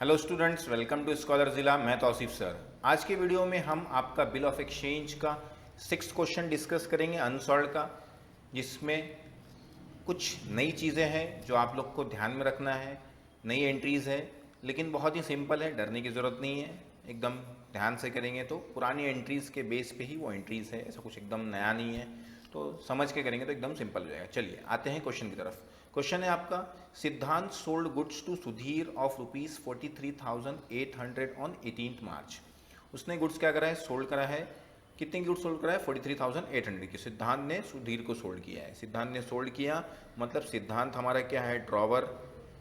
Hello students, welcome to scholar Zila. मैं Tausif sir. आज के वीडियो में हम आपका बिल ऑफ एक्सचेंज का 6th क्वेश्चन डिस्कस करेंगे अनसॉल्व का, जिसमें कुछ नई चीज़ें हैं जो आप लोग को ध्यान में रखना है। नई एंट्रीज़ है, लेकिन बहुत ही सिंपल है, डरने की ज़रूरत नहीं है। एकदम ध्यान से करेंगे तो पुरानी एंट्रीज़ के बेस पे ही वो एंट्रीज़ है, ऐसा कुछ एकदम नया नहीं है। तो समझ के करेंगे तो एकदम सिंपल हो जाएगा। चलिए आते हैं क्वेश्चन की तरफ। क्वेश्चन है आपका, Siddhant sold goods to Sudhir of ₹43,800 on 18th March. उसने गुड्स क्या करा है, सोल्ड करा है। कितने गुड्स सोल्ड करा है? 43,800 की सिद्धांत ने सुधीर को सोल्ड किया है। सिद्धांत ने सोल्ड किया मतलब सिद्धांत हमारा क्या है, ड्रॉवर,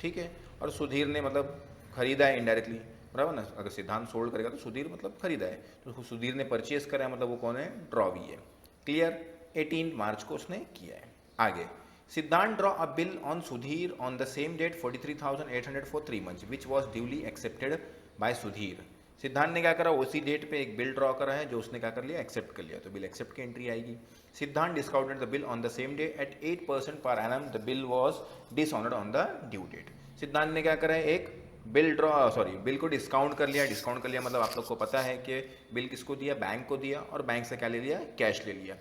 ठीक है। और सुधीर ने मतलब खरीदा है इनडायरेक्टली, बराबर ना। अगर सिद्धांत सोल्ड करेगा तो सुधीर मतलब खरीदा है, तो सुधीर ने परचेज करा है मतलब वो कौन है, ड्रॉवी है। क्लियर। 18 मार्च को उसने किया है। आगे, Siddhant draw a bill on Sudhir on the same date 43,800 for 3 months which was duly accepted by Sudhir. Siddhant ने क्या करा, उसी डेट पे एक बिल ड्रॉ करा है जो उसने क्या कर लिया, एक्सेप्ट कर लिया, तो बिल एक्सेप्ट की एंट्री आएगी। Siddhant discounted the bill on the same day at 8% per annum, the bill was dishonoured on the due date. Siddhant ने क्या करा है, एक बिल को डिस्काउंट कर लिया। डिस्काउंट कर लिया मतलब आप लोग को पता है कि बिल किसको दिया, बैंक को दिया, और बैंक से क्या ले लिया, कैश ले लिया।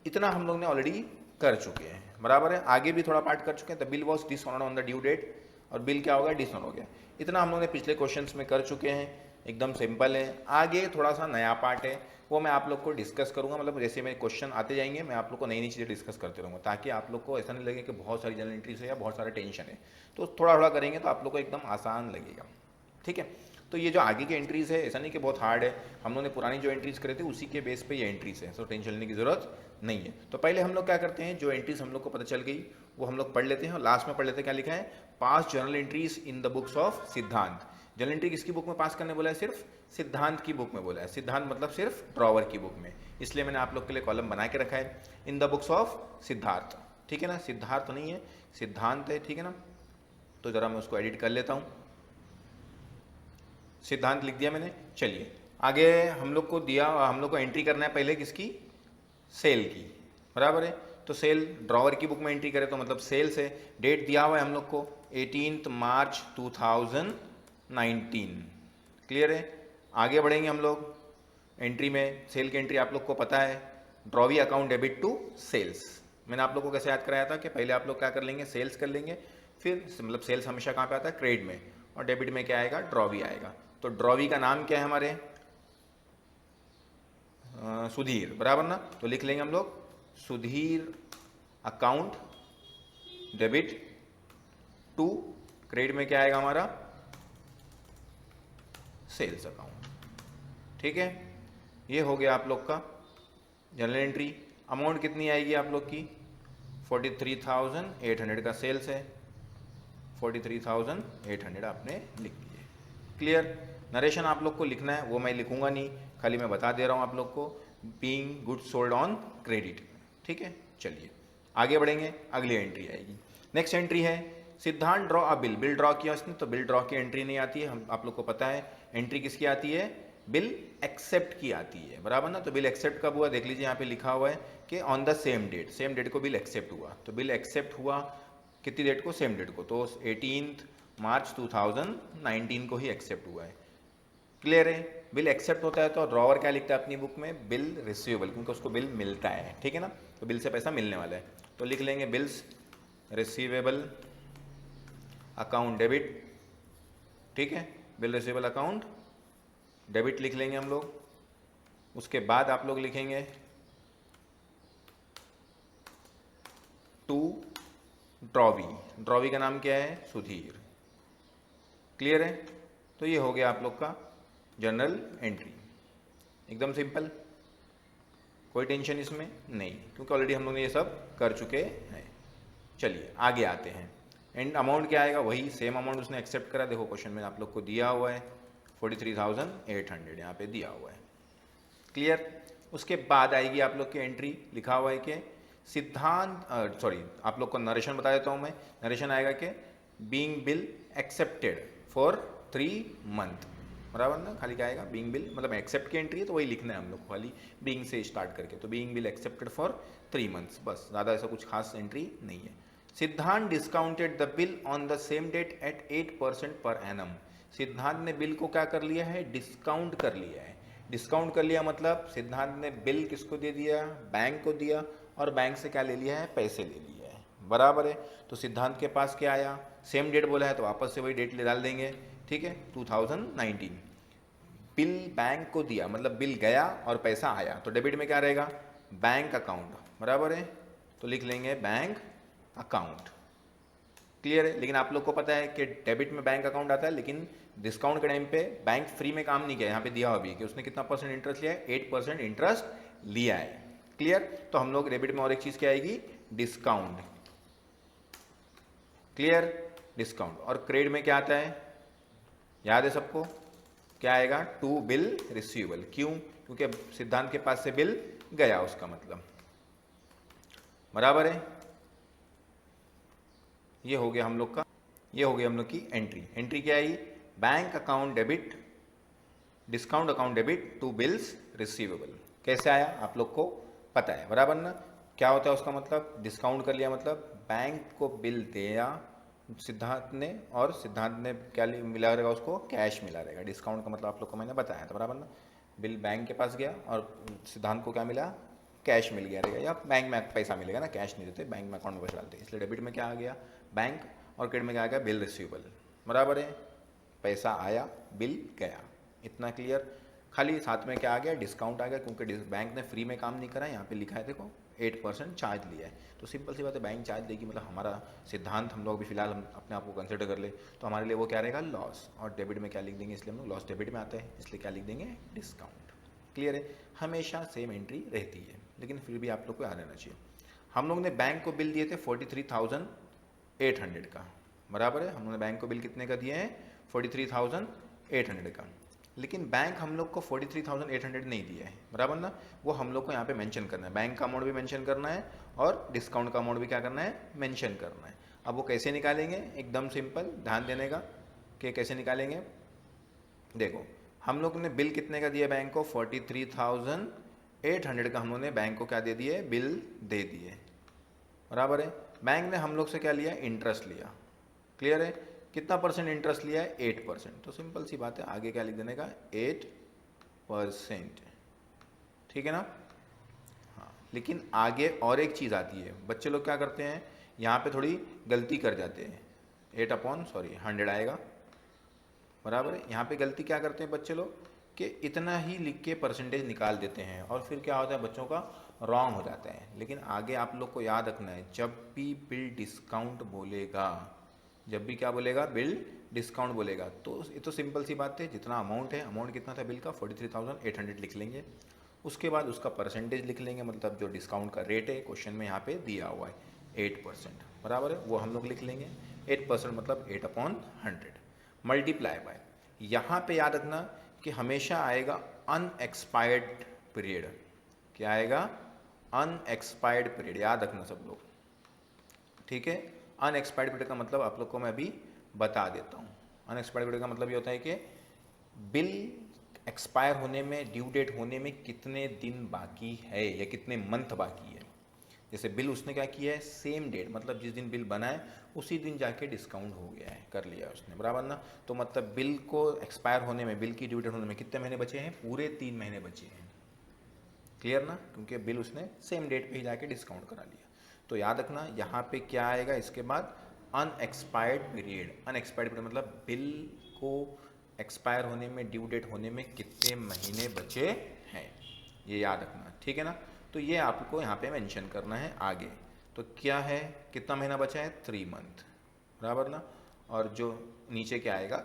इतना हम लोग ने ऑलरेडी कर चुके हैं, बराबर है। आगे भी थोड़ा पार्ट कर चुके हैं। The bill was dishonoured on the due date, और बिल क्या होगा, डिसऑनर हो गया। इतना हम लोग ने पिछले क्वेश्चंस में कर चुके हैं, एकदम सिंपल है। आगे थोड़ा सा नया पार्ट है, वो मैं आप लोग को डिस्कस करूंगा। मतलब जैसे मेरे क्वेश्चन आते जाएंगे मैं आप लोग को नई नई चीज़ें डिस्कस करते रहूँगा, ताकि आप लोग को ऐसा नहीं लगे कि बहुत सारी जनरल एंट्रीज है या बहुत सारा टेंशन है। तो थोड़ा थोड़ा करेंगे तो आप लोग को एकदम आसान लगेगा, ठीक है। तो ये जो आगे की एंट्रीज है, ऐसा नहीं कि बहुत हार्ड है। हम लोगों ने पुरानी जो एंट्रीज करे थे उसी के बेस पे ये एंट्रीज है, तो टेंशन लेने की जरूरत नहीं है। तो पहले हम लोग क्या करते हैं, जो एंट्रीज हम लोग को पता चल गई वो हम लोग पढ़ लेते हैं, और लास्ट में पढ़ लेते हैं क्या लिखा है, पास journal entries in the books of सिद्धांत। जर्नल एंट्री किसकी बुक में पास करने बोला है, सिर्फ सिद्धांत की बुक में बोला है। सिद्धांत मतलब सिर्फ ड्रॉवर की बुक में, इसलिए मैंने आप लोग के लिए कॉलम बना के रखा है, in the books of Siddharth, ठीक है ना। सिद्धार्थ नहीं है, सिद्धांत है, ठीक है ना। तो जरा मैं उसको एडिट कर लेता हूँ, सिद्धांत लिख दिया मैंने। चलिए आगे हम लोग को दिया, हम लोग को एंट्री करना है पहले किसकी, सेल की, बराबर है। तो सेल ड्रॉवर की बुक में एंट्री करें तो मतलब सेल से डेट दिया हुआ है हम लोग को 18 मार्च 2019। क्लियर है। आगे बढ़ेंगे हम लोग एंट्री में। सेल की एंट्री आप लोग को पता है, drawee account debit to sales. मैंने आप लोग को कैसे याद कराया था कि पहले आप लोग क्या कर लेंगे, सेल्स कर लेंगे, फिर मतलब सेल्स हमेशा कहाँ पे आता है, क्रेडिट में, और डेबिट में क्या आएगा, ड्रॉवी आएगा। तो ड्रॉवी का नाम क्या है हमारे, सुधीर, बराबर ना। तो लिख लेंगे हम लोग, Sudhir account debit to, credit में क्या आएगा हमारा, सेल्स अकाउंट, ठीक है। ये हो गया आप लोग का जनरल एंट्री। अमाउंट कितनी आएगी आप लोग की, 43,800 का सेल्स है, 43,800 आपने लिख दिए। क्लियर। नरेशन आप लोग को लिखना है, वो मैं लिखूंगा नहीं, खाली मैं बता दे रहा हूँ आप लोग को, being goods sold on credit, ठीक है। चलिए आगे बढ़ेंगे, अगली एंट्री आएगी। नेक्स्ट एंट्री है, सिद्धांत draw a bill. Bill draw किया उसने, तो बिल ड्रॉ की एंट्री नहीं आती है, हम आप लोग को पता है। एंट्री किसकी आती है, बिल एक्सेप्ट की आती है, बराबर ना। तो बिल एक्सेप्ट कब हुआ, देख लीजिए यहाँ पे लिखा हुआ है कि on the same date, same date को बिल एक्सेप्ट हुआ। तो बिल एक्सेप्ट हुआ कितनी डेट को, सेम डेट को, तो 18 मार्च 2019 को ही एक्सेप्ट हुआ है। क्लियर है। बिल एक्सेप्ट होता है तो ड्रॉवर क्या लिखता है अपनी बुक में, बिल रिसीवेबल, क्योंकि उसको बिल मिलता है, ठीक है ना। तो बिल से पैसा मिलने वाला है, तो लिख लेंगे बिल्स रिसीवेबल अकाउंट डेबिट, ठीक है। बिल रिसीवेबल अकाउंट डेबिट लिख लेंगे हम लोग। उसके बाद आप लोग लिखेंगे टू ड्रॉवी। ड्रॉवी का नाम क्या है, सुधीर। क्लियर है। तो ये हो गया आप लोग का जनरल एंट्री, एकदम सिंपल, कोई टेंशन इसमें नहीं, क्योंकि ऑलरेडी हम लोग ने ये सब कर चुके हैं। चलिए आगे आते हैं। एंड अमाउंट क्या आएगा, वही सेम अमाउंट उसने एक्सेप्ट करा। देखो क्वेश्चन में आप लोग को दिया हुआ है 43,800 यहाँ पे दिया हुआ है। क्लियर। उसके बाद आएगी आप लोग की एंट्री, लिखा हुआ है कि सिद्धांत, सॉरी आप लोग को नरेशन बता देता हूँ मैं। नरेशन आएगा कि being bill accepted for 3 month, बराबर ना। खाली क्या आएगा, बीइंग बिल, मतलब एक्सेप्ट की एंट्री है तो वही लिखना है हम लोग को, खाली बीइंग से स्टार्ट करके। तो being bill accepted for 3 months, बस, ज़्यादा ऐसा कुछ खास एंट्री नहीं है। Siddhant discounted the bill on the same date at 8% per annum. सिद्धांत ने बिल को क्या कर लिया है, डिस्काउंट कर लिया है। डिस्काउंट कर लिया मतलब सिद्धांत ने बिल किसको दे दिया, बैंक को दिया, और बैंक से क्या ले लिया है, पैसे ले लिया है, बराबर है। तो सिद्धांत के पास क्या आया, सेम डेट बोला है तो वापस से वही डेट ले डाल देंगे, ठीक है, 2019। बिल बैंक को दिया मतलब बिल गया और पैसा आया, तो डेबिट में क्या रहेगा, बैंक अकाउंट, बराबर है, तो लिख लेंगे बैंक अकाउंट। क्लियर है। लेकिन आप लोग को पता है कि डेबिट में बैंक अकाउंट आता है, लेकिन डिस्काउंट के टाइम पे बैंक फ्री में काम नहीं किया, यहाँ पे दिया हुआ भी कि उसने कितना परसेंट इंटरेस्ट लिया है, 8% इंटरेस्ट लिया है। क्लियर। तो हम लोग डेबिट में और एक चीज क्या आएगी, डिस्काउंट। Clear, discount. और क्रेडिट में क्या आता है, याद है सबको, क्या आएगा, टू बिल रिसीवेबल। क्यों, क्योंकि सिद्धांत के पास से बिल गया, उसका मतलब, बराबर है। ये हो गया हम लोग का, ये हो गई हम लोग की एंट्री। एंट्री क्या आई, bank account debit, discount account debit to bills receivable. कैसे आया आप लोग को पता है, बराबर ना। क्या होता है उसका मतलब, डिस्काउंट कर लिया मतलब बैंक को बिल दिया सिद्धांत ने, और सिद्धांत ने क्या मिला रहेगा उसको, कैश मिला रहेगा। डिस्काउंट का मतलब आप लोग को मैंने बताया था, बराबर ना। बिल बैंक के पास गया और सिद्धांत को क्या मिला, कैश मिल गया रहेगा, या बैंक में पैसा मिलेगा ना, कैश नहीं देते, बैंक में अकाउंट में पैसा डालते, इसलिए डेबिट में क्या आ गया, बैंक, और क्रेडिट में क्या आ गया, बिल रिसीवेबल, बराबर है। पैसा आया, बिल गया, इतना क्लियर। खाली साथ में क्या आ गया, डिस्काउंट आ गया, क्योंकि बैंक ने फ्री में काम नहीं करा, यहाँ पे लिखा है देखो 8% चार्ज लिया है। तो सिंपल सी बात है, बैंक चार्ज देगी मतलब हमारा सिद्धांत, हम लोग भी फिलहाल हम अपने आप को कंसिडर कर ले तो हमारे लिए वो क्या रहेगा, लॉस। और डेबिट में क्या लिख देंगे, इसलिए हम लोग लॉस डेबिट में आता है, इसलिए क्या लिख देंगे, डिस्काउंट। क्लियर है। हमेशा सेम एंट्री रहती है, लेकिन फिर भी आप लोग को याद रहना चाहिए। हम लोग ने बैंक को बिल दिए थे 43,800 का, बराबर है। हम लोग ने बैंक को बिल कितने का दिए हैं, 43,800 का। लेकिन बैंक हम लोग को 43,800 नहीं दिया है, बराबर ना। वो हम लोग को यहाँ पे मेंशन करना है, बैंक का अमाउंट भी मेंशन करना है और डिस्काउंट का अमाउंट भी क्या करना है, मेंशन करना है। अब वो कैसे निकालेंगे, एकदम सिंपल, ध्यान देने का कि कैसे निकालेंगे। देखो, हम लोग ने बिल कितने का दिया बैंक को, 43,800 का हम लोग ने बैंक को क्या दे दिए, बिल दे दिए, बराबर है। बैंक ने हम लोग से क्या लिया, इंटरेस्ट लिया। क्लियर है। कितना परसेंट इंटरेस्ट लिया है, 8%। तो सिंपल सी बात है, आगे क्या लिख देने का, 8%, ठीक है ना। हाँ, लेकिन आगे और एक चीज़ आती है, बच्चे लोग क्या करते हैं, यहाँ पे थोड़ी गलती कर जाते हैं। 100 आएगा, बराबर है। यहाँ पे गलती क्या करते हैं बच्चे लोग, कि इतना ही लिख के परसेंटेज निकाल देते हैं, और फिर क्या होता है, बच्चों का रॉन्ग हो जाता है। लेकिन आगे आप लोग को याद रखना है, जब भी बिल डिस्काउंट बोलेगा, जब भी क्या बोलेगा, बिल डिस्काउंट बोलेगा, तो ये तो सिंपल सी बात है, जितना अमाउंट है, अमाउंट कितना था बिल का, 43,800 लिख लेंगे। उसके बाद उसका परसेंटेज लिख लेंगे, मतलब जो डिस्काउंट का रेट है क्वेश्चन में यहाँ पे दिया हुआ है 8%, बराबर है, वो हम लोग लिख लेंगे। 8% मतलब 8/100 मल्टीप्लाई बाय, यहाँ पे याद रखना कि हमेशा आएगा अनएक्सपायर्ड पीरियड। क्या आएगा, अनएक्सपायर्ड पीरियड, याद रखना सब लोग, ठीक है। अनएक्सपायर्ड पीरियड का मतलब आप लोग को मैं अभी बता देता हूँ। अनएक्सपायर्ड पीरियड का मतलब ये होता है कि बिल एक्सपायर होने में, ड्यू डेट होने में कितने दिन बाकी है या कितने मंथ बाकी है। जैसे बिल उसने क्या किया है, सेम डेट, मतलब जिस दिन बिल बना है उसी दिन जाके डिस्काउंट हो गया है, कर लिया उसने, बराबर ना। तो मतलब बिल को एक्सपायर होने में, बिल की ड्यू डेट होने में कितने महीने बचे हैं, पूरे 3 महीने बचे हैं। क्लियर ना, क्योंकि बिल उसने सेम डेट पे ही जाके डिस्काउंट करा लिया। तो याद रखना यहाँ पे क्या आएगा, इसके बाद अनएक्सपायर्ड पीरियड। अनएक्सपायर्ड पीरियड मतलब बिल को एक्सपायर होने में, ड्यू डेट होने में कितने महीने बचे हैं, ये याद रखना, ठीक है ना। तो ये आपको यहाँ पे मेंशन करना है आगे। तो क्या है, कितना महीना बचा है, 3 मंथ, बराबर ना। और जो नीचे क्या आएगा,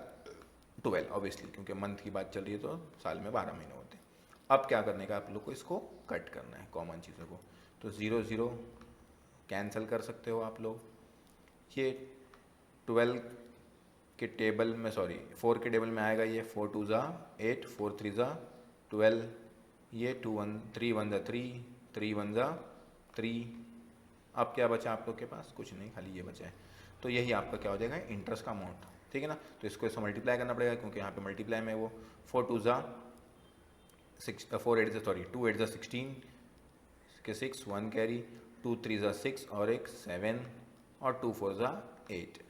12 ऑब्वियसली, क्योंकि मंथ की बात चल रही है तो साल में 12 महीने होते हैं। अब क्या करने का, आप लोग को इसको कट करना है, कॉमन चीज़ों को। तो 0 0 कैंसिल कर सकते हो आप लोग। ये 12 के टेबल में, सॉरी 4 के टेबल में आएगा ये, 4 2 ज़ा 8, 4 3 ज़ा 12, ये 2 1 3 1 ज़ा 3, 3 1 ज़ा 3। अब क्या बचा आप लोग के पास, कुछ नहीं, खाली ये बचा है। तो यही आपका क्या हो जाएगा, इंटरेस्ट का अमाउंट, ठीक है ना। तो इसको ऐसे मल्टीप्लाई करना पड़ेगा, क्योंकि यहाँ पे मल्टीप्लाई में वो 4 2 ज़ा 6, 4 8 सॉरी 2 8 ज़ा 16 के 6, 1 कैरी, 2 3 ज़ा 6 और एक 7 और 2 4 ज़ा 8।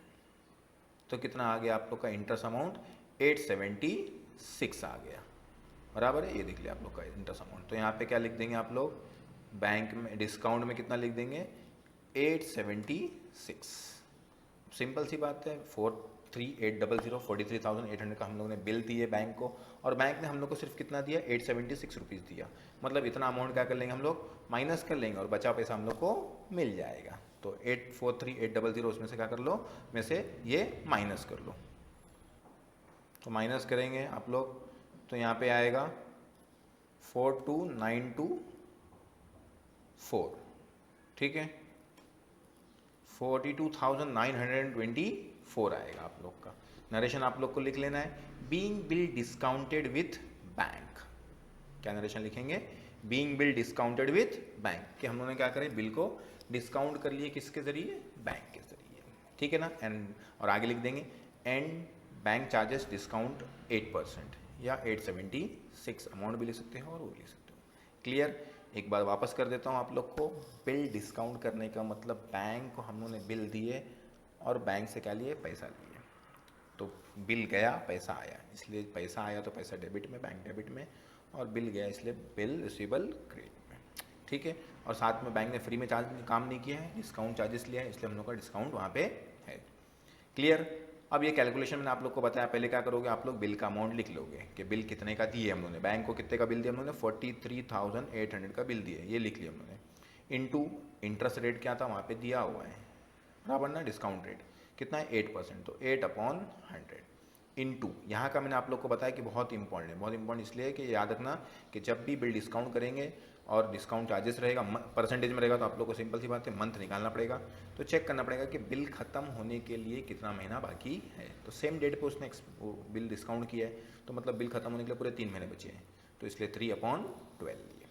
तो कितना आ गया आप लोग का इंटरेस्ट अमाउंट, 876 आ गया, बराबर है। ये देख लिया आप लोग का इंटरेस्ट अमाउंट। तो यहाँ पे क्या लिख देंगे आप लोग, बैंक में डिस्काउंट में कितना लिख देंगे, 876। सिंपल सी बात है, 43800 43,800 का हम लोग ने बिल दिए बैंक को, और बैंक ने हम लोग को सिर्फ कितना दिया, 876 रुपीज़ दिया। मतलब इतना अमाउंट क्या कर लेंगे हम लोग, माइनस कर लेंगे, और बचा पैसा हम लोग को मिल जाएगा। तो 843800 उसमें से क्या कर लो, में से ये माइनस कर लो। तो माइनस करेंगे आप लोग, तो यहाँ पे आएगा 42924, ठीक है, 42,924 आएगा आप लोग का। नरेशन आप लोग को लिख लेना है, being bill discounted with bank. क्या नरेशन लिखेंगे, being bill discounted with bank, कि हम लोगों ने क्या करें, बिल को डिस्काउंट कर लिए किसके जरिए, बैंक के जरिए, ठीक है ना। एंड और आगे लिख देंगे, एंड बैंक चार्जेस डिस्काउंट 8% या 876 अमाउंट भी लिख सकते हो और वो लिख सकते हो। क्लियर। एक बार वापस कर देता हूँ आप लोग को, बिल डिस्काउंट करने का मतलब बैंक को हम लोगों ने बिल दिए और बैंक से क्या लिए, पैसा लिए। तो बिल गया पैसा आया, इसलिए पैसा आया तो पैसा डेबिट में, बैंक डेबिट में, और बिल गया इसलिए बिल रिसीवेबल क्रेडिट में, ठीक है। और साथ में बैंक ने फ्री में काम नहीं किया है, डिस्काउंट चार्जेस लिया है, इसलिए हम लोग का डिस्काउंट वहाँ पे है। क्लियर। अब ये कैलकुलेशन मैंने आप लोग को बताया, पहले क्या करोगे आप लोग, बिल का अमाउंट लिख लोगे कि बिल कितने का दिए हम लोगों ने, बैंक को कितने का बिल दिया हम लोगों ने, 43,800 का बिल दिए, ये लिख लिया हम लोगों ने। इनटू इंटरेस्ट रेट क्या था वहाँ पे दिया हुआ है, बराबर ना, डिस्काउंट रेट कितना है, 8%, तो 8/100 इनटू, यहाँ का मैंने आप लोग को बताया कि बहुत इंपॉर्टेंट है, बहुत इंपॉर्टेंट इसलिए कि याद रखना कि जब भी बिल डिस्काउंट करेंगे और डिस्काउंट चार्जेस रहेगा परसेंटेज में रहेगा, तो आप लोग को सिंपल सी बात है मंथ निकालना पड़ेगा। तो चेक करना पड़ेगा कि बिल खत्म होने के लिए कितना महीना बाकी है। तो सेम डेट पे उसने बिल डिस्काउंट किया है, तो मतलब बिल खत्म होने के लिए पूरे 3 महीने बचे हैं, तो इसलिए 3/12 लिए।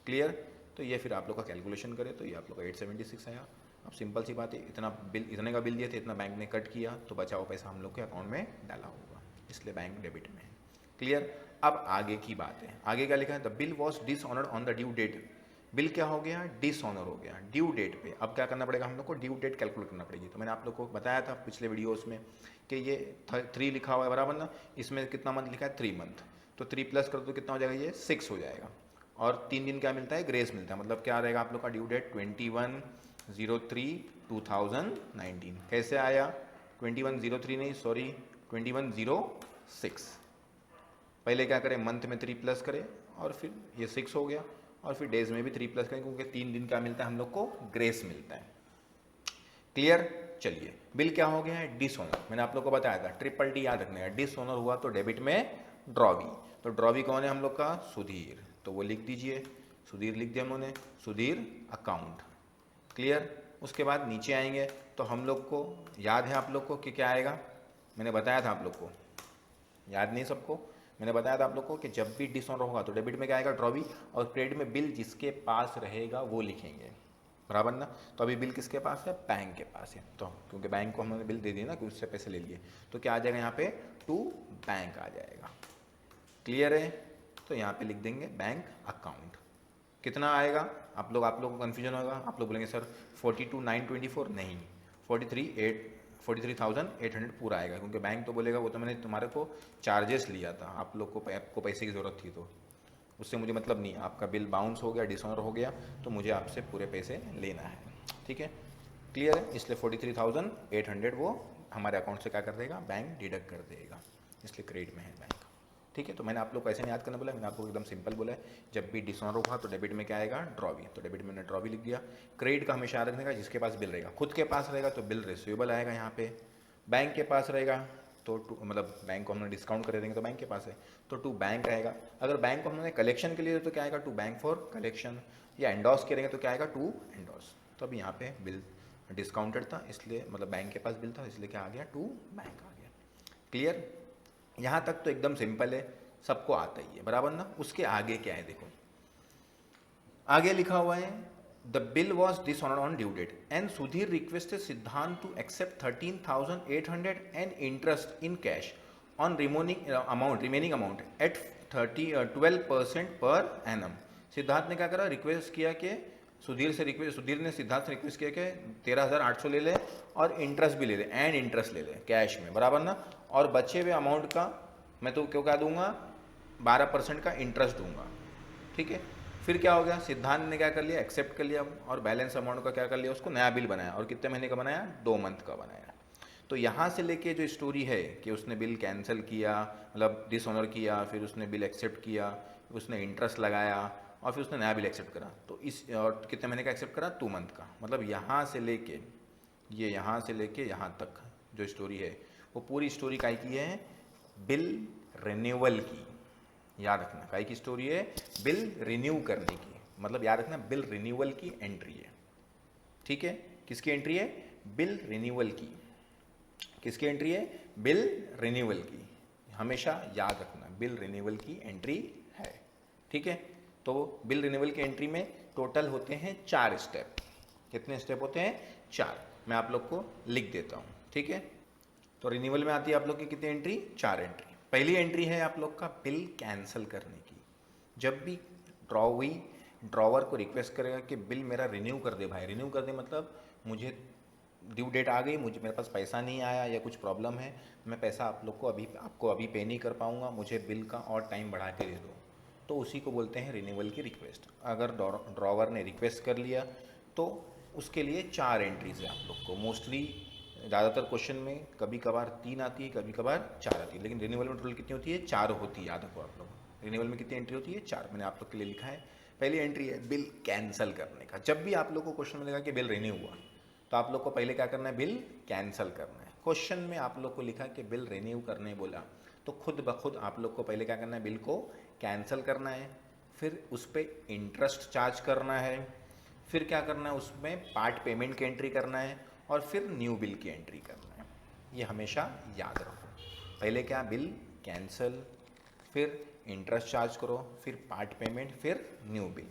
क्लियर। तो ये फिर आप लोग का कैलकुलेशन करें तो ये आप लोग का 876 आया। अब सिंपल सी बात है, इतना बिल, इतने का बिल दिए थे, इतना बैंक ने कट किया, तो बचा हुआ पैसा हम लोग के अकाउंट में डाला होगा, इसलिए बैंक डेबिट में है। क्लियर। अब आगे की बात है, आगे क्या लिखा है, the bill was dishonoured on the due date. Bill क्या हो गया, डिसऑनर हो गया ड्यू डेट पे। अब क्या करना पड़ेगा हम लोग को, ड्यू डेट कैलकुलेट करना पड़ेगी। तो मैंने आप लोग को बताया था पिछले वीडियोस में कि ये 3 लिखा हुआ है, बराबर ना, इसमें कितना मंथ लिखा है, 3 मंथ, तो 3 प्लस कर दो कितना हो जाएगा, ये 6 हो जाएगा। और 3 दिन क्या मिलता है, ग्रेस मिलता है। मतलब क्या रहेगा आप लोग का ड्यू डेट 21/03/2019। कैसे आया, 21/03 नहीं, सॉरी 21/06। पहले क्या करें, मंथ में 3 प्लस करें और फिर ये 6 हो गया, और फिर डेज में भी 3 प्लस करें, क्योंकि 3 दिन क्या मिलता है हम लोग को, ग्रेस मिलता है। क्लियर। चलिए, बिल क्या हो गया है, डिसऑनर। मैंने आप लोग को बताया था, ट्रिपल डी याद रखने का, डिसऑनर हुआ तो डेबिट में ड्रॉवी। तो ड्रॉवी कौन है हम लोग का, सुधीर, तो वो लिख दीजिए, सुधीर लिख दिया हमने, सुधीर अकाउंट। क्लियर। उसके बाद नीचे आएंगे तो हम लोग को याद है आप लोग को कि क्या आएगा, मैंने बताया था आप लोग को, याद नहीं सबको, मैंने बताया था आप लोग को कि जब भी डिसऑनर होगा तो डेबिट में क्या आएगा, ड्रॉवी, और क्रेडिट में बिल जिसके पास रहेगा वो लिखेंगे, बराबर ना। तो अभी बिल किसके पास है, बैंक के पास है, तो क्योंकि बैंक को हमने बिल दे दिया ना कि उससे पैसे ले लिए, तो क्या आ जाएगा यहाँ पे, टू बैंक आ जाएगा। क्लियर है। तो यहाँ पे लिख देंगे बैंक अकाउंट। कितना आएगा, आप लोग को कन्फ्यूजन होगा, आप लोग बोलेंगे सर 42,924, नहीं, 43,800 पूरा आएगा, क्योंकि बैंक तो बोलेगा वो तो मैंने तुम्हारे को चार्जेस लिया था, आप लोग को आपको पैसे की ज़रूरत थी, तो उससे मुझे मतलब नहीं, आपका बिल बाउंस हो गया, डिसऑनर हो गया, तो मुझे आपसे पूरे पैसे लेना है, ठीक है। क्लियर है। इसलिए 43,800 वो हमारे अकाउंट से क्या कर देगा, बैंक डिडक्ट कर देगा, इसलिए क्रेडिट में है बैंक, ठीक है। तो मैंने आप लोग को ऐसे नहीं याद करना बोला, मैंने आपको एकदम सिंपल बोला है, जब भी डिसऑनर होगा तो डेबिट में क्या आएगा, ड्रॉवी, तो डेबिट में मैंने ड्रॉवी लिख दिया। क्रेडिट का हमेशा याद रखने का, जिसके पास बिल रहेगा, खुद के पास रहेगा तो बिल रिसीवेबल आएगा यहाँ पे, बैंक के पास रहेगा तो मतलब बैंक को हमने डिस्काउंट कर देंगे तो बैंक के पास है, तो टू बैंक आएगा। अगर बैंक को हमने कलेक्शन के लिए तो क्या आएगा, टू बैंक फॉर कलेक्शन, या एंडोर्स करेंगे तो क्या आएगा, टू एंडोर्स। तो अभी यहाँ पे बिल डिस्काउंटेड था, इसलिए मतलब बैंक के पास बिल था, इसलिए क्या आ गया, टू बैंक आ गया। क्लियर। यहाँ तक तो एकदम सिंपल है, सबको आता ही है, बराबर ना। उसके आगे क्या है देखो, आगे लिखा हुआ है, the bill was dishonoured on due date and Sudhir requested Siddhant to accept 13,800 and interest in cash on remaining amount at 12% per annum. Siddharth ने क्या करा, रिक्वेस्ट किया कि सुधीर ने सिद्धार्थ से रिक्वेस्ट किया कि 13,800 ले ले और इंटरेस्ट भी ले ले, एंड इंटरेस्ट ले ले कैश में, बराबर ना। और बचे हुए अमाउंट का मैं तो क्यों क्या दूंगा, 12% का इंटरेस्ट दूंगा, ठीक है। फिर क्या हो गया, सिद्धांत ने क्या कर लिया, एक्सेप्ट कर लिया और बैलेंस अमाउंट का क्या कर लिया, उसको नया बिल बनाया। और कितने महीने का बनाया, 2 मंथ का बनाया। तो यहाँ से लेके जो स्टोरी है कि उसने बिल कैंसिल किया, मतलब डिसऑनर किया, फिर उसने बिल एक्सेप्ट किया, उसने इंटरेस्ट लगाया और फिर उसने नया बिल एक्सेप्ट करा, तो इस और कितने महीने का एक्सेप्ट करा, 2 मंथ का। मतलब यहाँ से लेके ये यहाँ से लेके यहाँ तक जो स्टोरी है वो पूरी स्टोरी काय की है, बिल रिन्यूअल की। याद रखना काय की स्टोरी है, बिल रिन्यू करने की। मतलब याद रखना बिल रिन्यूअल की एंट्री है, ठीक है। किसकी एंट्री है, बिल रिन्यूअल की। किसकी एंट्री है, बिल रिन्यूअल की। हमेशा याद रखना बिल रिन्यूअल की एंट्री है, ठीक है। तो बिल रिन्यूअल की एंट्री में टोटल होते हैं 4 स्टेप। कितने स्टेप होते हैं, 4। मैं आप लोग को लिख देता हूँ, ठीक है। तो रिन्यूअल में आती है आप लोग की कितनी एंट्री, 4 एंट्री। पहली एंट्री है आप लोग का बिल कैंसिल करने की। जब भी ड्रॉवर को रिक्वेस्ट करेगा कि बिल मेरा रिन्यू कर दे भाई, रिन्यू कर दे मतलब मुझे ड्यू डेट आ गई, मुझे मेरे पास पैसा नहीं आया या कुछ प्रॉब्लम है, मैं पैसा आप लोग को आपको अभी पे नहीं कर पाऊंगा, मुझे बिल का और टाइम बढ़ा के दे दो, तो उसी को बोलते हैं रिन्यूअल की रिक्वेस्ट। अगर ड्रॉवर ने रिक्वेस्ट कर लिया तो उसके लिए 4 एंट्रीज है आप लोग को। मोस्टली ज़्यादातर क्वेश्चन में कभी कभार 3 आती है, कभी कभार 4 आती है, लेकिन रिन्यूअल में टोटल कितनी होती है, 4 होती है। याद रखो आप लोग, रिन्यूअल में कितनी एंट्री होती है, 4। मैंने आप लोग के लिए लिखा है। पहली एंट्री है बिल कैंसिल करने का। जब भी आप लोग को क्वेश्चन मिलेगा कि बिल रिन्यू हुआ, तो आप लोग को पहले क्या करना है, बिल कैंसिल करना है। क्वेश्चन में आप लोग को लिखा कि बिल रिन्यू करने बोला, तो खुद ब खुद आप लोग को पहले क्या करना है, बिल को कैंसिल करना है, फिर उस पर इंटरेस्ट चार्ज करना है, फिर क्या करना है, उसमें पार्ट पेमेंट की एंट्री करना है, और फिर न्यू बिल की एंट्री करना है। ये हमेशा याद रखो। पहले क्या, बिल कैंसिल, फिर इंटरेस्ट चार्ज करो, फिर पार्ट पेमेंट, फिर new bill.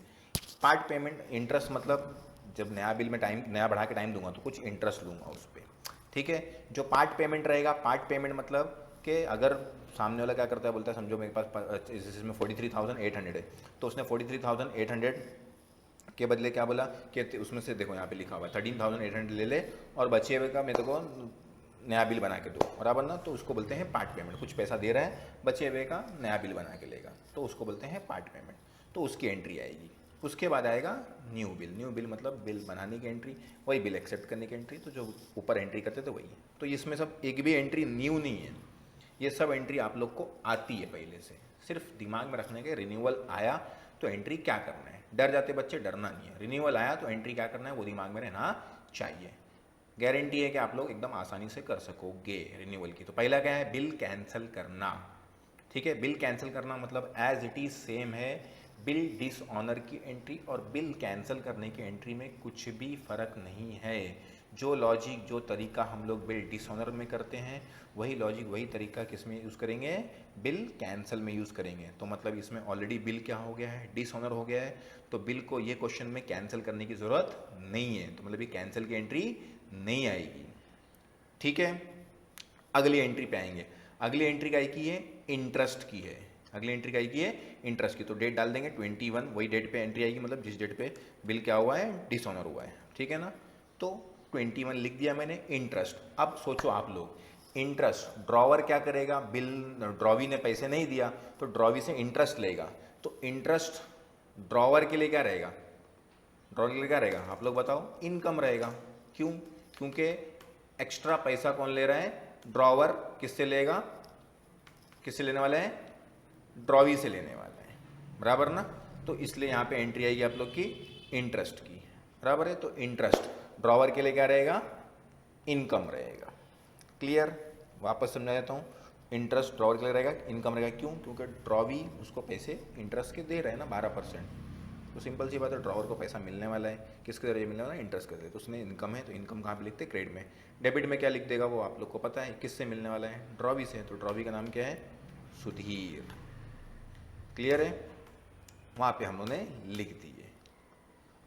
Part payment interest मतलब जब नया बिल में टाइम नया बढ़ा के टाइम दूंगा तो कुछ इंटरेस्ट लूँगा उस पर, ठीक है। जो पार्ट पेमेंट रहेगा, पार्ट पेमेंट मतलब कि अगर सामने वाला क्या करता है, बोलता है समझो मेरे पास इसमें 43,800 है, तो उसने 43,800 के बदले क्या बोला कि उसमें से देखो यहाँ पे लिखा हुआ है 13,800 ले ले और बचे हुए का मेरे को नया बिल बना के दो, बराबर ना। तो उसको बोलते हैं पार्ट पेमेंट। कुछ पैसा दे रहा है, बचे हुए का नया बिल बना के लेगा, तो उसको बोलते हैं पार्ट पेमेंट। तो उसकी एंट्री आएगी। उसके बाद आएगा न्यू बिल। न्यू बिल मतलब बिल बनाने की एंट्री, वही बिल एक्सेप्ट करने की एंट्री। तो जो ऊपर एंट्री करते थे वही है। तो इसमें सब एक भी एंट्री न्यू नहीं है, ये सब एंट्री आप लोग को आती है पहले से। सिर्फ दिमाग में रखने के रिन्यूअल आया तो एंट्री क्या करना है। डर जाते बच्चे, डरना नहीं है। रिन्यूअल आया तो एंट्री क्या करना है वो दिमाग में रहना चाहिए। गारंटी है कि आप लोग एकदम आसानी से कर सकोगे रिन्यूअल की। तो पहला क्या है, बिल कैंसिल करना, ठीक है। बिल कैंसिल करना मतलब एज इट इज सेम है बिल डिसऑनर की एंट्री और बिल कैंसिल करने की एंट्री में कुछ भी फर्क नहीं है। जो लॉजिक, जो तरीका हम लोग बिल डिसऑनर में करते हैं, वही लॉजिक, वही तरीका किस में यूज़ करेंगे, बिल कैंसिल में यूज़ करेंगे। तो मतलब इसमें ऑलरेडी बिल क्या हो गया है, डिसऑनर हो गया है, तो बिल को ये क्वेश्चन में कैंसिल करने की ज़रूरत नहीं है। तो मतलब ये कैंसिल की एंट्री नहीं आएगी, ठीक है। अगली एंट्री पे आएंगे। अगली एंट्री क्या की है, इंटरेस्ट की है। अगली एंट्री क्या की है, इंटरेस्ट की। तो डेट डाल देंगे 21, वही डेट पे एंट्री आएगी, मतलब जिस डेट पे बिल क्या हुआ है, डिसऑनर हुआ है, ठीक है ना। तो 21 लिख दिया मैंने, इंटरेस्ट। अब सोचो आप लोग, इंटरेस्ट ड्रॉवर क्या करेगा, बिल ड्रॉवी ने पैसे नहीं दिया तो ड्रॉवी से इंटरेस्ट लेगा। तो इंटरेस्ट ड्रॉवर के लिए क्या रहेगा, ड्रॉवर के लिए क्या रहेगा, आप लोग बताओ, इनकम रहेगा। क्यों, क्योंकि एक्स्ट्रा पैसा कौन ले रहा है, ड्रॉवर। किससे लेगा, किससे लेने वाला है, ड्रॉवी से लेने वाला है, बराबर ना। तो इसलिए यहाँ पे एंट्री आएगी आप लोग की इंटरेस्ट की, बराबर है। तो इंटरेस्ट ड्रॉवर के लिए क्या रहेगा, इनकम रहेगा। क्लियर, वापस समझा देता हूँ। इंटरेस्ट ड्रॉवर के लिए रहेगा, इनकम रहेगा। क्यों, क्योंकि ड्रॉवी उसको पैसे इंटरेस्ट के दे रहे हैं ना 12%। तो सिंपल सी बात है, ड्रॉवर को पैसा मिलने वाला है, किसके जरिए मिलने वाला है, इंटरेस्ट के जरिए। तो उसने इनकम है, तो इनकम कहाँ पे लिखते हैं, क्रेडिट में। डेबिट में क्या लिख देगा वो आप लोग को पता है, किससे मिलने वाला है, ड्रॉवी से। तो ड्रॉवी का नाम क्या है, सुधीर। क्लियर है, वहाँ पे हम लोगों ने लिख दिए।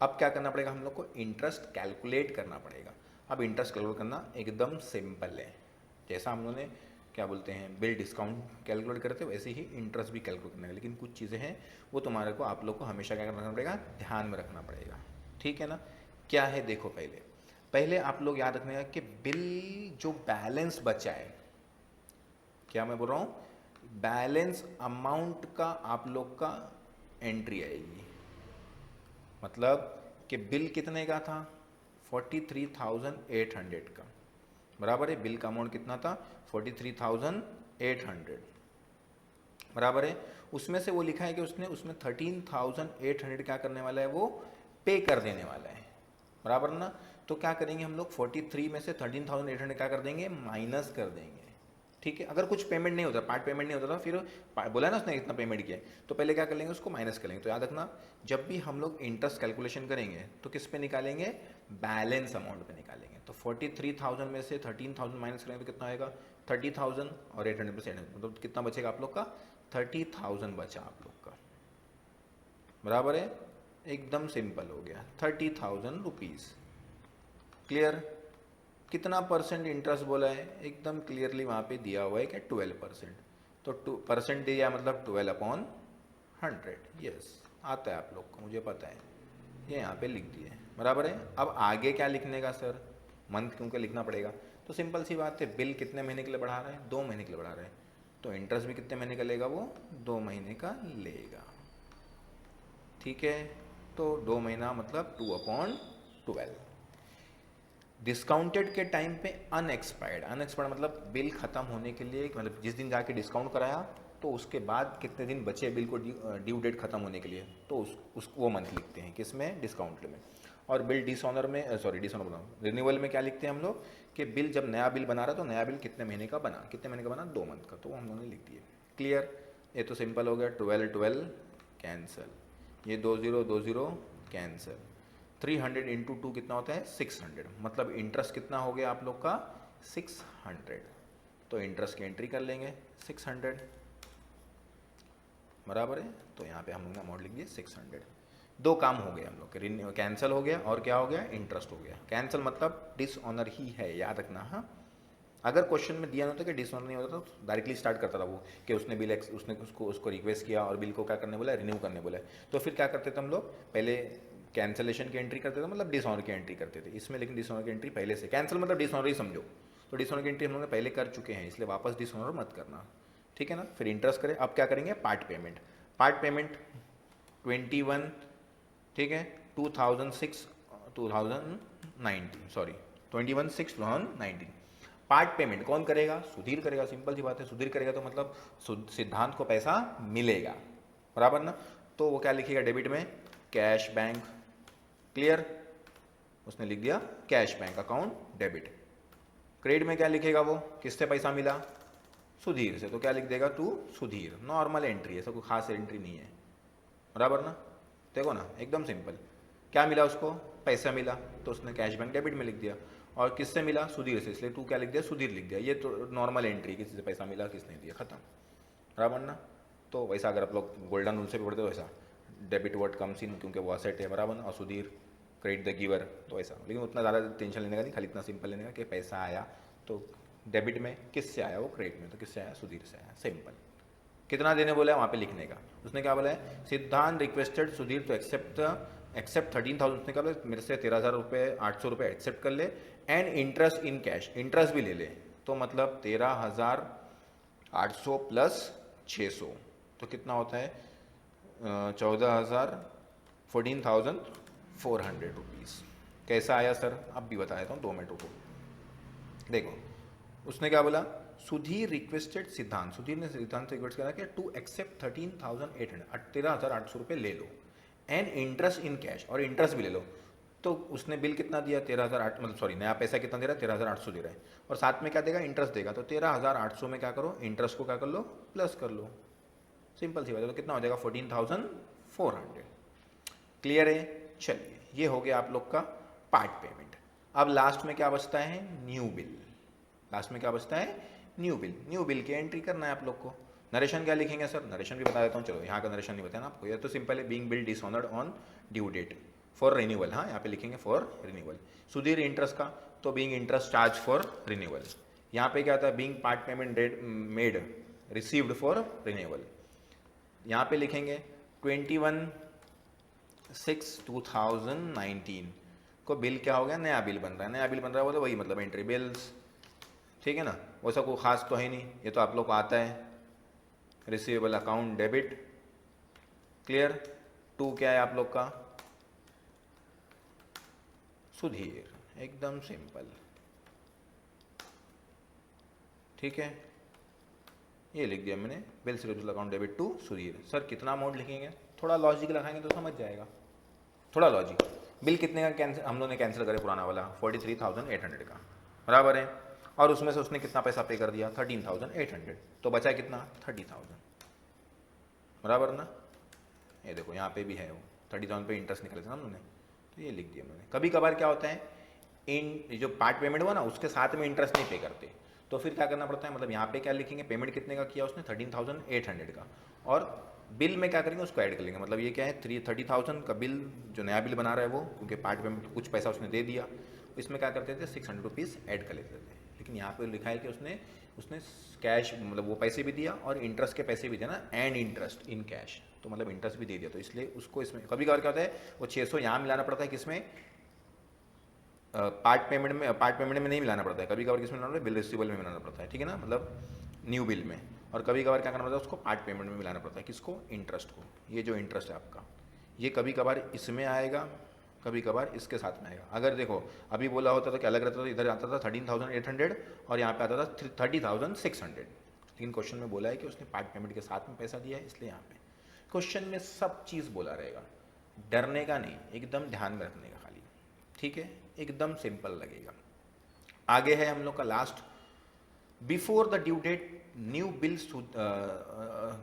अब क्या करना पड़ेगा, हम लोग को इंटरेस्ट कैलकुलेट करना पड़ेगा। अब इंटरेस्ट कैलकुलेट करना एकदम सिंपल है। जैसा हम लोगों ने क्या बोलते हैं, बिल डिस्काउंट कैलकुलेट करते हैं, वैसे ही इंटरेस्ट भी कैलकुलेट करना है। लेकिन कुछ चीज़ें हैं वो तुम्हारे को, आप लोग को हमेशा क्या करना पड़ेगा, ध्यान में रखना पड़ेगा, ठीक है ना। क्या है देखो, पहले पहले आप लोग याद रखने कि बिल जो बैलेंस बचा है, क्या मैं बोल रहा हूँ, बैलेंस अमाउंट का आप लोग का एंट्री आएगी। मतलब कि बिल कितने का था, 43,800 का, बराबर है। बिल का अमाउंट कितना था, 43,800, बराबर है। उसमें से वो लिखा है कि उसने उसमें 13,800 क्या करने वाला है, वो पे कर देने वाला है, बराबर ना। तो क्या करेंगे हम लोग, 43 में से 13,800 क्या कर देंगे, माइनस कर देंगे, ठीक है। अगर कुछ पेमेंट नहीं होता, पार्ट पेमेंट नहीं होता था, फिर बोला ना उसने इतना पेमेंट किया है, तो पहले क्या कर लेंगे, उसको माइनस कर लेंगे। तो याद रखना, जब भी हम लोग इंटरेस्ट कैलकुलेशन करेंगे तो किस पे निकालेंगे, बैलेंस अमाउंट पे निकालेंगे। तो 43,000 में से 13,000 माइनस करेंगे तो कितना आएगा, 30,000 और 800 प्लस 800, मतलब कितना बचेगा आप लोग का, 30,000 बचा आप लोग का, बराबर है। एकदम सिंपल हो गया, 30,000 रुपीज़। क्लियर। कितना परसेंट इंटरेस्ट बोला है, एकदम क्लियरली वहाँ पे दिया हुआ है कि 12%। तो परसेंट दिया मतलब 12/100। यस, आता है आप लोग को, मुझे पता है, ये यहाँ पे लिख दिए, बराबर है। अब आगे क्या लिखने का सर, मंथ क्योंकि लिखना पड़ेगा। तो सिंपल सी बात है, बिल कितने महीने के लिए बढ़ा रहा है, 2 महीने के लिए बढ़ा रहा है, तो इंटरेस्ट भी कितने महीने का लेगा, वो 2 महीने का लेगा, ठीक है। तो 2 महीना मतलब 2/12। डिस्काउंटेड के टाइम पे अनएक्सपायर्ड, अनएक्सपायर्ड मतलब बिल खत्म होने के लिए, मतलब जिस दिन जाके डिस्काउंट कराया तो उसके बाद कितने दिन बचे बिल को ड्यू डेट खत्म होने के लिए, तो उस वो मंथ लिखते हैं किसमें, डिस्काउंट में। और बिल डिसऑनर में, सॉरी डिसऑनर बनाओ, रिन्यूअल में क्या लिखते हैं हम लोग कि बिल जब नया बिल बना रहा तो नया बिल कितने महीने का बना, कितने महीने का बना, 2 मंथ का, तो हम लोगों ने लिख दिए। क्लियर। ये तो सिंपल हो गया, 12/12 कैंसल, ये 2020 कैंसल, 300 इंटू 2 कितना होता है, 600, मतलब इंटरेस्ट कितना हो गया आप लोग का, 600। तो इंटरेस्ट की एंट्री कर लेंगे 600, बराबर है। तो यहाँ पे हम लोग ने अमाउंट लिख दिया 600। दो काम हो गए हम लोग के, कैंसिल हो गया और क्या हो गया, इंटरेस्ट हो गया। कैंसिल मतलब डिसऑनर ही है, याद रखना। हाँ, अगर क्वेश्चन में दिया होता कि डिसऑनर नहीं होता तो डायरेक्टली स्टार्ट करता था वो कि उसने बिल उसने उसको रिक्वेस्ट किया और बिल को क्या करने बोला, रिन्यू करने बोला। तो फिर क्या करते थे हम लोग, पहले कैंसिलेशन की एंट्री करते थे, मतलब डिसऑनर की एंट्री करते थे इसमें, लेकिन डिसऑनर की एंट्री पहले से, कैंसिल मतलब डिसऑनर ही समझो, तो डिसऑनर की एंट्री हम लोग ने पहले कर चुके हैं, इसलिए वापस डिसऑनर मत करना, ठीक है ना। फिर इंटरेस्ट करें, अब क्या करेंगे, पार्ट पेमेंट। पार्ट पेमेंट 21, ठीक है, 2019, सॉरी 21/6/2019। पार्ट पेमेंट कौन करेगा, सुधीर करेगा, सिंपल सी बात है, सुधीर करेगा तो मतलब सिद्धांत को पैसा मिलेगा, बराबर ना। तो वो क्या लिखेगा, डेबिट में कैश बैंक। क्लियर, उसने लिख दिया cash bank account debit. Credit में क्या लिखेगा, वो किससे पैसा मिला, सुधीर से, तो क्या लिख देगा, टू सुधीर। नॉर्मल एंट्री है, ऐसा कोई खास एंट्री नहीं है, बराबर ना। देखो ना, एकदम सिंपल, क्या मिला उसको, पैसा मिला, तो उसने कैश बैंक डेबिट में लिख दिया। और किससे मिला, सुधीर से, इसलिए तू क्या लिख दिया, सुधीर लिख दिया। ये तो नॉर्मल एंट्री, किसी से पैसा मिला, किसने दिया, खत्म, बराबर ना। तो वैसा अगर आप लोग गोल्डन रूल से भी पढ़ते हो वैसा, डेबिट वर्ड कम्स इन, क्योंकि वो असेट है, बराबर ना, और सुधीर क्रेडिट द गिवर, तो ऐसा। लेकिन उतना ज़्यादा टेंशन लेने का नहीं, खाली इतना सिंपल लेने का कि पैसा आया तो डेबिट में किससे आया, वो क्रेडिट में, तो किससे आया, सुधीर से आया, सिंपल। कितना देने बोला है वहाँ पे लिखने का, उसने क्या बोला है, सिद्धांत रिक्वेस्टेड सुधीर तो एक्सेप्ट 13,000, उसने क्या बोला, मेरे से 13,800 एक्सेप्ट कर ले, and interest in cash, interest भी ले ले, तो मतलब 13,800 प्लस 600, तो कितना होता है, 14,400 रुपीज़। कैसा आया सर, अब भी बता देता हूँ, 2 मिनट रुको। देखो उसने क्या बोला, सुधीर रिक्वेस्टेड सिद्धांत, सुधीर ने सिद्धांत से रिक्वेस्ट करा कि टू एक्सेप्ट 13,800, 13,800 रुपये ले लो, एंड इंटरेस्ट इन कैश, और इंटरेस्ट भी ले लो। तो उसने बिल कितना दिया, 13,800, मतलब सॉरी नया पैसा कितना दे रहा है, 13,800 दे रहा है, और साथ में क्या देगा, इंटरेस्ट देगा। तो 13,800 में क्या करो, इंटरेस्ट को क्या कर लो, प्लस कर लो, सिंपल सी बात है। तो कितना हो जाएगा, 14,400। क्लियर है। चलिए, ये हो गया आप लोग का पार्ट पेमेंट। अब लास्ट में क्या बचता है, न्यू बिल। लास्ट में क्या बचता है, न्यू बिल। न्यू बिल की एंट्री करना है आप लोग को। नरेशन क्या लिखेंगे सर, नरेशन भी बता देता हूँ, चलो यहाँ का नरेशन नहीं बताया ना आपको, ये तो सिंपल है, being bill dishonoured on due date for renewal. हाँ, यहाँ पे लिखेंगे फॉर रिन्यूअल। सुधीर इंटरेस्ट का, तो being interest charge for renewal. यहाँ पे क्या आता है, being part payment date made received for renewal. यहाँ पे लिखेंगे 21/6/2019 को बिल क्या हो गया, नया बिल बन रहा है, नया बिल बन रहा है वो तो वही मतलब एंट्री बिल्स, ठीक है ना, वो सब कोई खास तो है नहीं, ये तो आप लोग को आता है। Receivable account debit, clear. To क्या है आप लोग का, सुधीर, एकदम सिंपल, ठीक है, ये लिख दिया मैंने, bills receivable account debit to Sudhir. Sir कितना अमाउंट लिखेंगे, थोड़ा लॉजिक लगाएंगे तो समझ जाएगा, थोड़ा लॉजिक। बिल कितने का कैंसिल, हम लोगों ने कैंसिल करे पुराना वाला 43,800 का, बराबर है, और उसमें से उसने कितना पैसा पे कर दिया 13,800, तो बचा कितना 30,000, बराबर ना। ये देखो यहाँ पे भी है वो 30,000 पे इंटरेस्ट निकले थे ना हमने, तो ये लिख दिया मैंने। कभी कभार क्या होता है, इन जो पार्ट पेमेंट हुआ ना उसके साथ में इंटरेस्ट नहीं पे करते, तो फिर क्या करना पड़ता है, मतलब यहाँ पे क्या लिखेंगे, पेमेंट कितने का किया उसने 13,800 का, और बिल में क्या करेंगे उसको ऐड कर लेंगे, मतलब ये क्या है 30,000 का बिल जो नया बिल बना रहा है वो, क्योंकि पार्ट पेमेंट कुछ पैसा उसने दे दिया, इसमें क्या करते थे 600 रुपीज़ ऐड कर लेते थे। लेकिन यहाँ पे लिखा है कि उसने उसने कैश मतलब वो पैसे भी दिया और इंटरेस्ट के पैसे भी दिया ना, एंड इंटरेस्ट इन कैश, तो मतलब इंटरेस्ट भी दे दिया, तो इसलिए उसको इसमें कभी कभार क्या होता है वो 600 यहाँ मिलाना पड़ता है, किसमें पार्ट पेमेंट में नहीं मिलाना पड़ता है, कभी कभार किसमें मिलाना पड़ता है, बिल रिसीवेबल में मिलाना पड़ता है, ठीक है ना, मतलब न्यू बिल में। और कभी कभार क्या करना पड़ता है उसको पार्ट पेमेंट में मिलाना पड़ता है, किसको, इंटरेस्ट को। ये जो इंटरेस्ट है आपका, ये कभी कभार इसमें आएगा, कभी कभार इसके साथ में आएगा। अगर देखो अभी बोला होता तो क्या अलग रहता था, इधर आता था 13,800 और यहाँ पे आता था 30,600, लेकिन क्वेश्चन में बोला है कि उसने पार्ट पेमेंट के साथ में पैसा दिया है, इसलिए यहाँ पे क्वेश्चन में सब चीज़ बोला रहेगा, डरने का नहीं, एकदम ध्यान में रखने का खाली, ठीक है, एकदम सिंपल लगेगा। आगे है हम लोग का last, before the due date new bill,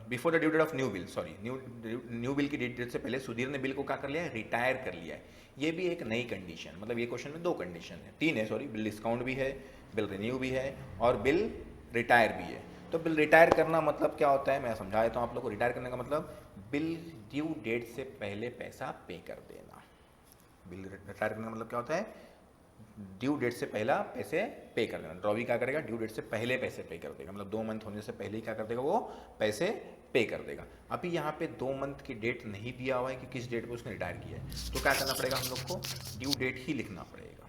before the due date of new bill, sorry new bill की डेट से पहले सुधीर ने बिल को क्या कर लिया है, रिटायर कर लिया है। ये भी एक नई कंडीशन, मतलब ये क्वेश्चन में दो कंडीशन है, तीन है सॉरी, बिल डिस्काउंट भी है, बिल रिन्यू भी है और बिल रिटायर भी है। तो बिल रिटायर करना मतलब क्या होता है, मैं समझा देता हूँ आप लोग को। रिटायर करने का मतलब बिल ड्यू डेट से पहले पैसा पे कर देना। बिल रिटायर करने का मतलब क्या होता है, ड्यू डेट से पहला पैसे पे कर देना। ड्रॉवी क्या करेगा, ड्यू डेट से पहले पैसे पे कर देगा, मतलब 2 मंथ होने से पहले ही क्या कर देगा, वो पैसे पे कर देगा। अभी यहाँ पे 2 मंथ की डेट नहीं दिया हुआ है कि किस डेट पे उसने रिटायर किया है, तो क्या करना पड़ेगा हम लोग को, ड्यू डेट ही लिखना पड़ेगा,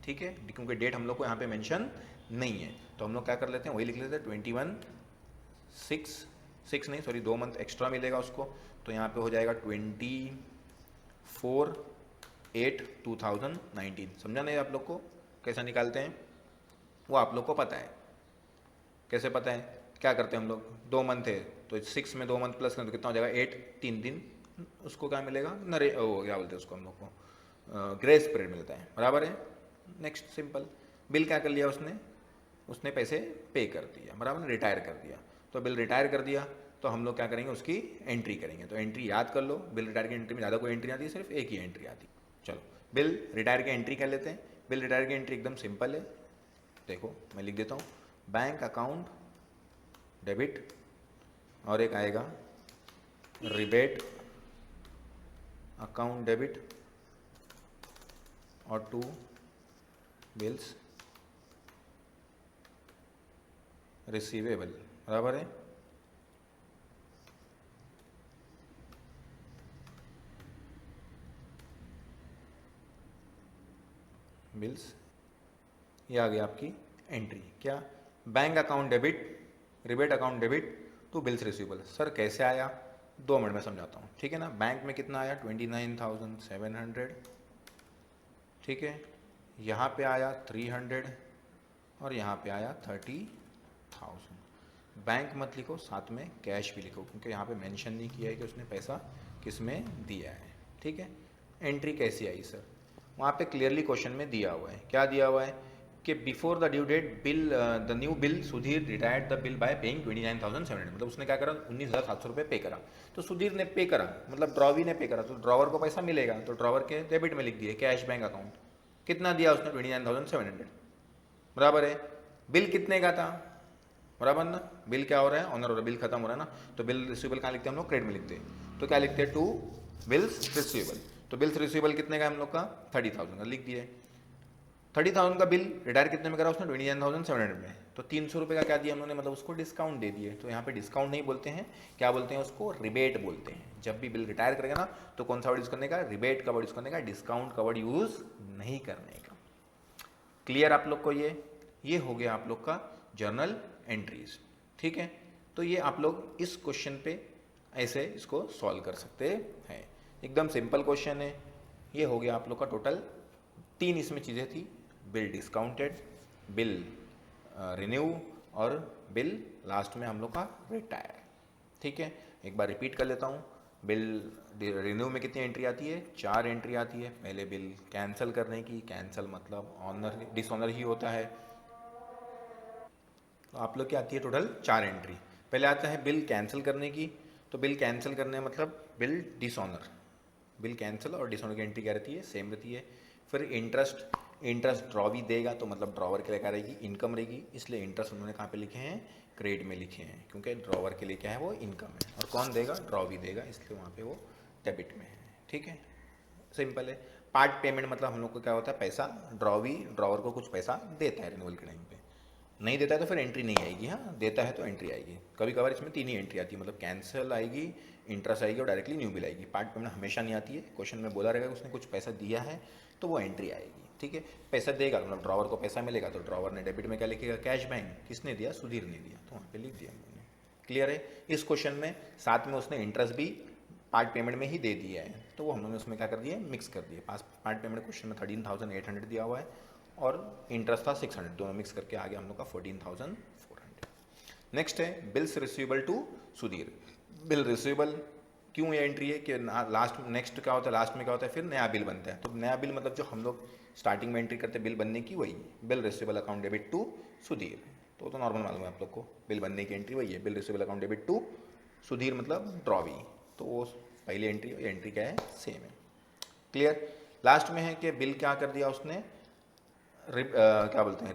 ठीक है, क्योंकि डेट हम लोग को यहाँ पे मेंशन नहीं है। तो हम लोग क्या कर लेते हैं, वही लिख लेते हैं 21/6 नहीं सॉरी 2 मंथ एक्स्ट्रा मिलेगा उसको, तो यहाँ पे हो जाएगा 24/8/2019। समझा नहीं आप लोग को कैसा निकालते हैं, वो आप लोग को पता है कैसे पता है। क्या करते हैं हम लोग, 2 मंथ है तो 6 में 2 मंथ प्लस करें तो कितना हो जाएगा 8, 3 दिन उसको क्या मिलेगा, नरे वो क्या बोलते हैं उसको हम लोग को, ग्रेस पीरियड मिलता है, बराबर है। नेक्स्ट सिंपल, बिल क्या कर लिया उसने पैसे पे कर दिया, बराबर ना, रिटायर कर दिया। तो बिल रिटायर कर दिया तो हम लोग क्या करेंगे, उसकी एंट्री करेंगे। तो एंट्री याद कर लो, बिल रिटायर की एंट्री में ज़्यादा कोई एंट्री आती है, सिर्फ एक ही एंट्री आती है। चलो बिल रिटायर की एंट्री कर लेते हैं। बिल रिटायर की एंट्री एकदम सिंपल है, देखो मैं लिख देता हूँ, बैंक अकाउंट डेबिट और एक आएगा रिबेट अकाउंट डेबिट और 2 बिल्स रिसीवेबल, बराबर है। बिल्स, ये आ गया आपकी एंट्री, क्या, bank account debit, rebate account debit to bills receivable. Sir कैसे आया, 2 मिनट में समझाता हूँ, ठीक है ना। बैंक में कितना आया 29,700, ठीक है, यहाँ पे आया 300 और यहाँ पे आया 30,000। बैंक मत लिखो, साथ में कैश भी लिखो, क्योंकि यहाँ पे मेंशन नहीं किया है कि उसने पैसा किस में दिया है, ठीक है। एंट्री कैसी आई सर, वहाँ पे क्लियरली क्वेश्चन में दिया हुआ है, क्या दिया हुआ है कि before the due date bill the new bill Sudhir retired the bill by paying 29,700, मतलब उसने क्या करा 19,700 रुपये पे करा। तो सुधीर ने पे करा, मतलब ड्रॉवी ने पे करा, तो ड्रॉवर को पैसा मिलेगा, तो ड्रॉवर के डेबिट में लिख दिए कैश बैंक अकाउंट। कितना दिया उसने 29,700, बराबर है। बिल कितने का था, बराबर ना, बिल क्या हो रहा है, ऑनर हो रहा है, बिल खत्म हो रहा है ना, तो बिल रिसीवेबल कहाँ लिखते हैं हम लोग, क्रेडिट में लिखते हैं। तो क्या लिखते हैं 2 बिल्स रिसीवेबल, तो बिल्स रिसीवेबल कितने का हम लोग का 30,000 का लिख दिए। 30,000 का बिल रिटायर कितने में करा उसने, 29,700 में, तो 300 रुपये का क्या दिया हम लोगों ने, मतलब उसको डिस्काउंट दे दिए। तो यहाँ पे डिस्काउंट नहीं बोलते हैं, क्या बोलते हैं उसको, रिबेट बोलते हैं। जब भी बिल रिटायर करेगा ना तो कौन सा वर्ड यूज़ करने का, रिबेट का वर्ड यूज़ करने का, डिस्काउंट का वर्ड यूज़ नहीं करने का। क्लियर आप लोग को ये हो गया आप लोग का जर्नल एंट्रीज। ठीक है, तो ये आप लोग इस क्वेश्चन पे ऐसे इसको सॉल्व कर सकते हैं। एकदम सिंपल क्वेश्चन है। ये हो गया आप लोग का टोटल 3 इसमें चीज़ें थी, बिल डिस्काउंटेड, बिल रिन्यू और बिल लास्ट में हम लोग का रिटायर। ठीक है, एक बार रिपीट कर लेता हूँ। बिल रिन्यू में कितनी एंट्री आती है, 4 एंट्री आती है। पहले बिल कैंसिल करने की, कैंसिल मतलब ऑनर डिसऑनर ही होता है, तो आप लोग की आती है टोटल 4 एंट्री। पहले आता है बिल कैंसिल करने की, तो बिल कैंसिल करने मतलब बिल डिसऑनर, बिल कैंसिल और डिसऑनर की एंट्री क्या रहती है, सेम रहती है। फिर इंटरेस्ट ड्रॉ भी देगा, तो मतलब ड्रॉवर के लिए क्या रहेगी, इनकम रहेगी, इसलिए इंटरेस्ट उन्होंने कहाँ पे लिखे हैं, क्रेडिट में लिखे हैं, क्योंकि ड्रॉवर के लिए क्या है वो इनकम है, और कौन देगा, ड्रॉ भी देगा, इसलिए वहाँ पे वो डेबिट में है। ठीक है, सिंपल है। पार्ट पेमेंट मतलब हम लोग को क्या होता है, पैसा ड्रॉवर को कुछ पैसा देता है रिन्यूअल के टाइम पे, नहीं देता है तो फिर एंट्री नहीं आएगी। हाँ, देता है तो एंट्री आएगी। कभी कभार इसमें 3 ही एंट्री आती है, मतलब कैंसिल आएगी, इंटरेस्ट आएगी और डायरेक्टली न्यू बिल आएगी। पार्ट पेमेंट हमेशा नहीं आती है, क्वेश्चन में बोला रहेगा उसने कुछ पैसा दिया है तो वो एंट्री आएगी। ठीक है, पैसा देगा मतलब ड्रॉवर को पैसा मिलेगा, तो ड्रॉवर ने डेबिट में क्या लिखेगा, कैश बैंक, किसने दिया, सुधीर ने दिया, तो वहाँ पे लिख दिया हमने। क्लियर है। इस क्वेश्चन में साथ में उसने इंटरेस्ट भी पार्ट पेमेंट में ही दे दिया है, तो वो हम लोगों ने उसमें क्या कर दिया, मिक्स कर दिया। पार्ट पेमेंट क्वेश्चन में 13,800 दिया हुआ है और इंटरेस्ट था 600, दोनों मिक्स करके आ गया हम लोग का 14,400। नेक्स्ट है bills receivable to Sudhir. Bill receivable क्यों ये एंट्री है कि लास्ट नेक्स्ट क्या होता है, लास्ट में क्या होता है, फिर नया बिल बनता है। तो नया बिल मतलब जो हम लोग स्टार्टिंग में एंट्री करते हैं बिल बनने की, वही bill receivable account debit to Sudhir. तो नॉर्मल मालूम है आप लोग को, बिल बनने की एंट्री वही है, bill receivable account debit to Sudhir मतलब ड्रॉवी, तो वो पहली एंट्री क्या है, सेम है। क्लियर। लास्ट में है कि बिल क्या कर दिया उसने, क्या बोलते हैं,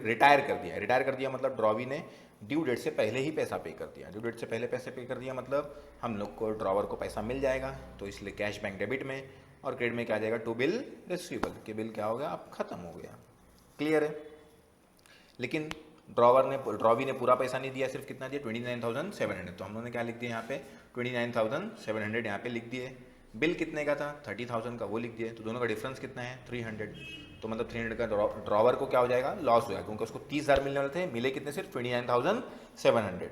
रिटायर कर दिया। रिटायर कर दिया मतलब ड्रॉवी ने ड्यू डेट से पहले ही पैसा पे कर दिया। ड्यू डेट से पहले पैसे पे कर दिया मतलब हम लोग को ड्रॉवर को पैसा मिल जाएगा, तो इसलिए कैश बैंक डेबिट में, और क्रेडिट में क्या आ जाएगा, टू बिल रिसीवेबल, कि बिल क्या हो गया, अब खत्म हो गया। क्लियर है। लेकिन ड्रॉवी ने पूरा पैसा नहीं दिया, सिर्फ कितना दिया, 29,700, तो हम लोगों ने क्या लिख दिया यहाँ पे, 29,700 यहाँ पे लिख दिए। बिल कितने का था, 30,000 का, वो लिख दिए। तो दोनों का डिफरेंस कितना है, 300, तो मतलब 300 का ड्रॉवर को क्या हो जाएगा, लॉस हो जाएगा, क्योंकि उसको 30,000 मिलने वाले थे, मिले कितने, सिर्फ 29,700,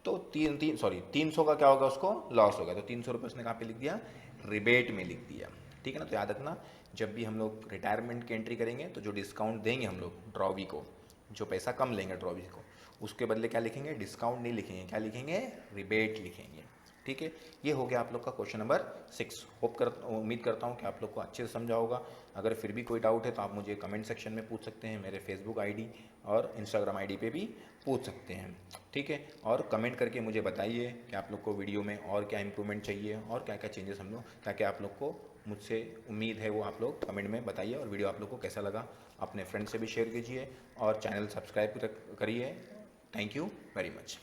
तो 300 का क्या होगा, उसको लॉस होगा। तो 300 रुपये उसने कहाँ पे लिख दिया, रिबेट में लिख दिया। ठीक है ना। तो याद रखना, जब भी हम लोग रिटायरमेंट की एंट्री करेंगे तो जो डिस्काउंट देंगे हम लोग ड्रॉवी को, जो पैसा कम लेंगे ड्रॉवी को, उसके बदले क्या लिखेंगे, डिस्काउंट नहीं लिखेंगे, क्या लिखेंगे, रिबेट लिखेंगे। ठीक है, ये हो गया आप लोग का क्वेश्चन नंबर 6। उम्मीद करता हूँ कि आप लोग को अच्छे से समझा होगा। अगर फिर भी कोई डाउट है तो आप मुझे कमेंट सेक्शन में पूछ सकते हैं, मेरे फेसबुक आईडी और इंस्टाग्राम आईडी पे भी पूछ सकते हैं। ठीक है, और कमेंट करके मुझे बताइए कि आप लोग को वीडियो में और क्या इंप्रूवमेंट चाहिए और क्या क्या चेंजेस हम लोग, ताकि आप लोग को मुझसे उम्मीद है वो आप लोग कमेंट में बताइए। और वीडियो आप लोग को कैसा लगा अपने फ्रेंड से भी शेयर कीजिए और चैनल सब्सक्राइब करिए। Thank you very much.